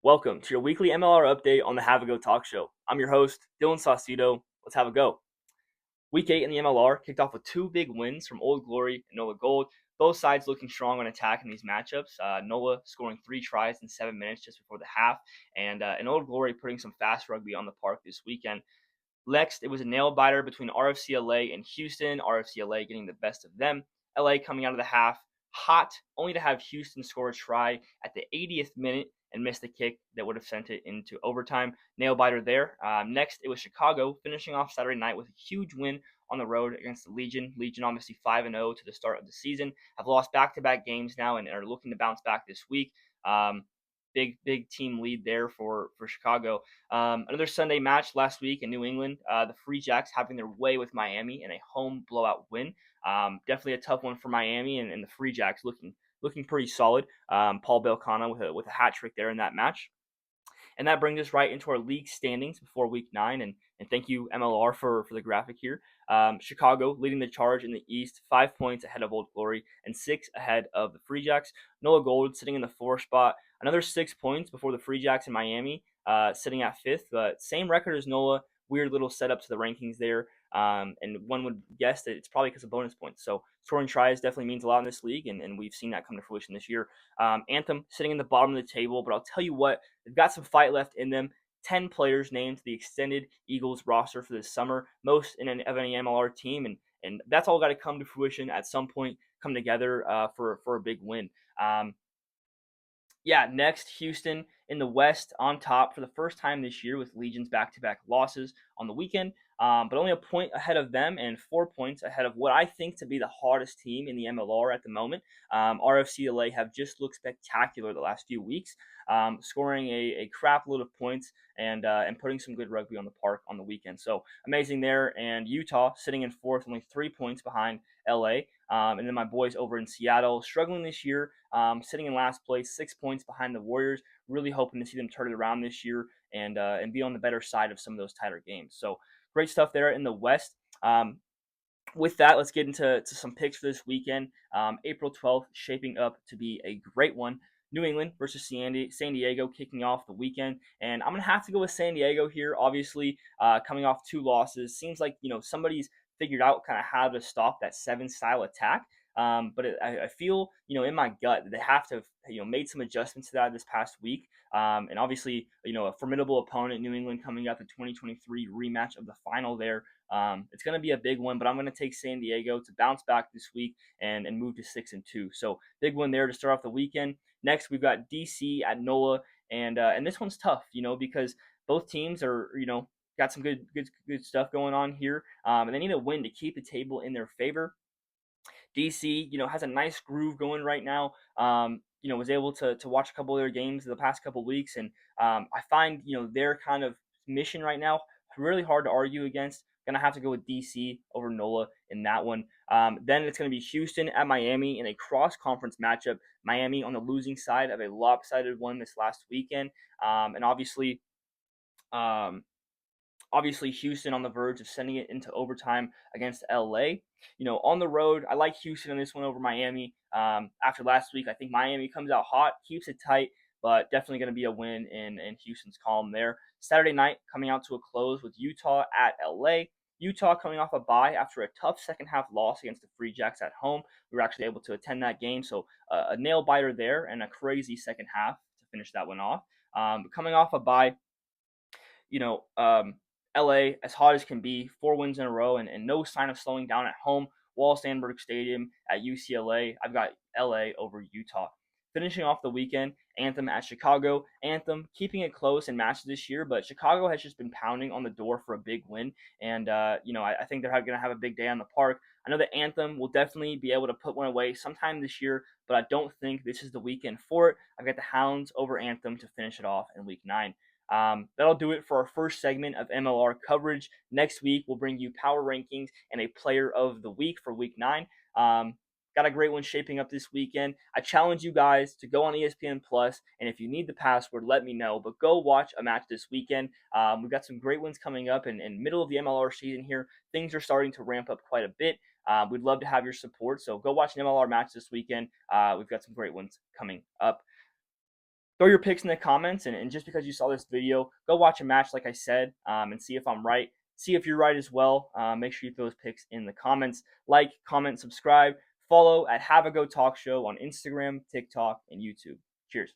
Welcome to your weekly MLR update on the Have a Go Talk Show. I'm your host, Dylan Saucedo. Let's have a go. Week 8 in the MLR kicked off with two big wins from Old Glory and NOLA Gold. Both sides looking strong on attack in these matchups. NOLA scoring 3 tries in 7 minutes just before the half, and Old Glory putting some fast rugby on the park this weekend. Next, it was a nail biter between RFCLA and Houston. RFCLA getting the best of them. LA coming out of the half hot, only to have Houston score a try at the 80th minute and miss the kick that would have sent it into overtime. Nail biter there. Next, it was Chicago finishing off Saturday night with a huge win on the road against the Legion. Legion obviously 5-0 to the start of the season. Have lost back-to-back games now and are looking to bounce back this week. Big team lead there for Chicago. Another Sunday match last week in New England. The Free Jacks having their way with Miami in a home blowout win. Definitely a tough one for Miami, and the Free Jacks looking pretty solid. Paul Belcana with a hat trick there in that match. And that brings us right into our league standings before week 9. And thank you, MLR, for the graphic here. Chicago leading the charge in the East, 5 points ahead of Old Glory and 6 ahead of the Free Jacks. NOLA Gold sitting in the 4th spot, another 6 points before the Free Jacks in Miami, sitting at 5th. But same record as NOLA. Weird little setup to the rankings there. And one would guess that it's probably because of bonus points. So scoring tries definitely means a lot in this league, and we've seen that come to fruition this year. Anthem sitting in the bottom of the table, but I'll tell you what, they've got some fight left in them. 10 players named to the extended Eagles roster for this summer, most of any MLR team, and that's all got to come to fruition at some point, come together for a big win. Next, Houston in the West on top for the first time this year with Legion's back-to-back losses on the weekend, but only a point ahead of them and 4 points ahead of what I think to be the hardest team in the MLR at the moment. RFCLA have just looked spectacular the last few weeks, scoring a crap load of points and putting some good rugby on the park on the weekend. So amazing there. And Utah sitting in 4th, only 3 points behind LA. And then my boys over in Seattle struggling this year, sitting in last place, 6 points behind the Warriors. Really hoping to see them turn it around this year and be on the better side of some of those tighter games. So great stuff there in the West. With that, let's get into some picks for this weekend. April 12th, shaping up to be a great one. New England versus San Diego kicking off the weekend. And I'm going to have to go with San Diego here, obviously, coming off 2 losses. Seems like, somebody's figured out kind of how to stop that 7-style attack. I feel, in my gut that they have to have, made some adjustments to that this past week. And obviously, a formidable opponent, New England, coming up the 2023 rematch of the final there. It's going to be a big one, but I'm going to take San Diego to bounce back this week and move to 6-2. So big one there to start off the weekend. Next, we've got DC at NOLA, and this one's tough, because both teams are, got some good stuff going on here, and they need a win to keep the table in their favor. DC, has a nice groove going right now. Was able to watch a couple of their games the past couple of weeks, and I find their kind of mission right now really hard to argue against. Gonna have to go with DC over NOLA in that one. Then it's gonna be Houston at Miami in a cross-conference matchup. Miami on the losing side of a lopsided one this last weekend, and obviously Houston on the verge of sending it into overtime against LA. On the road, I like Houston in this one over Miami. After last week, I think Miami comes out hot, keeps it tight, but definitely going to be a win in Houston's column there. Saturday night coming out to a close with Utah at LA. Utah coming off a bye after a tough second half loss against the Free Jacks at home. We were actually able to attend that game, so a nail biter there and a crazy second half to finish that one off. Coming off a bye, you know, um, LA as hot as can be, 4 wins in a row, and no sign of slowing down at home. Wall Sandberg Stadium at UCLA. I've got LA over Utah. Finishing off the weekend, Anthem at Chicago. Anthem keeping it close in matches this year, but Chicago has just been pounding on the door for a big win. And, I think they're going to have a big day on the park. I know that Anthem will definitely be able to put one away sometime this year, but I don't think this is the weekend for it. I've got the Hounds over Anthem to finish it off in week 9. That'll do it for our first segment of MLR coverage. Next week, we'll bring you power rankings and a player of the week for week 9. Got a great one shaping up this weekend. I challenge you guys to go on ESPN Plus, and if you need the password, let me know. But go watch a match this weekend. We've got some great ones coming up in middle of the MLR season here. Things are starting to ramp up quite a bit. We'd love to have your support, so go watch an MLR match this weekend. We've got some great ones coming up. throw your picks in the comments. And just because you saw this video, go watch a match, like I said, and see if I'm right. See if you're right as well. Make sure you throw those picks in the comments. Like, comment, subscribe, follow at Have a Go Talk Show on Instagram, TikTok, and YouTube. Cheers.